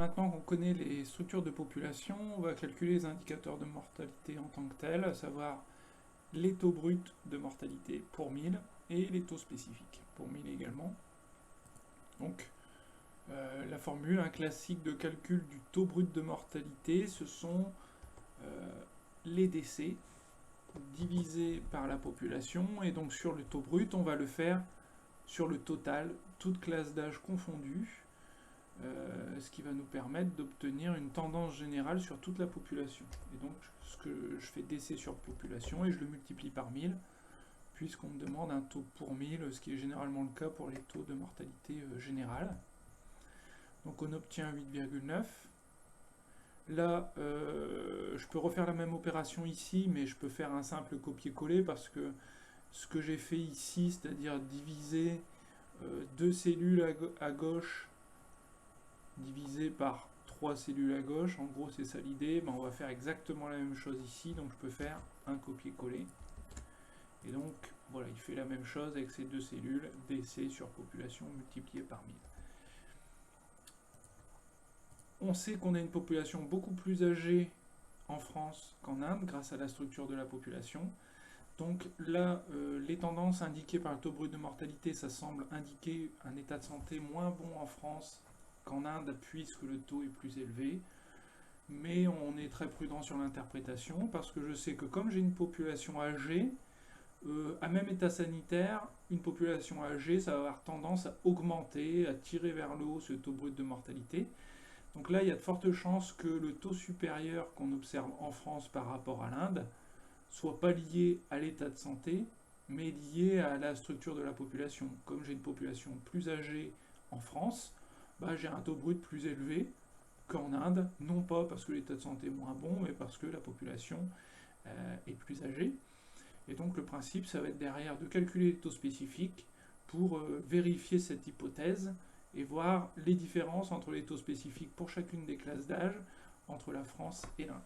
Maintenant qu'on connaît les structures de population, on va calculer les indicateurs de mortalité en tant que tels, à savoir les taux bruts de mortalité pour 1000 et les taux spécifiques pour 1000 également. Donc la formule, un classique de calcul du taux brut de mortalité, ce sont les décès divisés par la population, et donc sur le taux brut, on va le faire sur le total, toutes classes d'âge confondues, ce qui va nous permettre d'obtenir une tendance générale sur toute la population. Et donc ce que je fais décès sur population et je le multiplie par 1000, puisqu'on me demande un taux pour 1000, ce qui est généralement le cas pour les taux de mortalité générale. Donc on obtient 8,9. Là, je peux refaire la même opération ici, mais je peux faire un simple copier-coller parce que ce que j'ai fait ici, c'est-à-dire diviser deux cellules à gauche divisé par 3 cellules à gauche, en gros c'est ça l'idée, ben, on va faire exactement la même chose ici, donc je peux faire un copier-coller. Et donc voilà, il fait la même chose avec ces deux cellules, décès sur population multiplié par 1000. On sait qu'on a une population beaucoup plus âgée en France qu'en Inde, grâce à la structure de la population. Donc là, les tendances indiquées par le taux brut de mortalité, ça semble indiquer un état de santé moins bon en France qu'en Inde, puisque le taux est plus élevé. Mais on est très prudent sur l'interprétation, parce que je sais que comme j'ai une population âgée, à même état sanitaire, une population âgée, ça va avoir tendance à augmenter, à tirer vers le haut ce taux brut de mortalité. Donc là, il y a de fortes chances que le taux supérieur qu'on observe en France par rapport à l'Inde soit pas lié à l'état de santé, mais lié à la structure de la population. Comme j'ai une population plus âgée en France, bah, j'ai un taux brut plus élevé qu'en Inde, non pas parce que l'état de santé est moins bon, mais parce que la population est plus âgée. Et donc le principe, ça va être derrière de calculer les taux spécifiques pour vérifier cette hypothèse et voir les différences entre les taux spécifiques pour chacune des classes d'âge entre la France et l'Inde.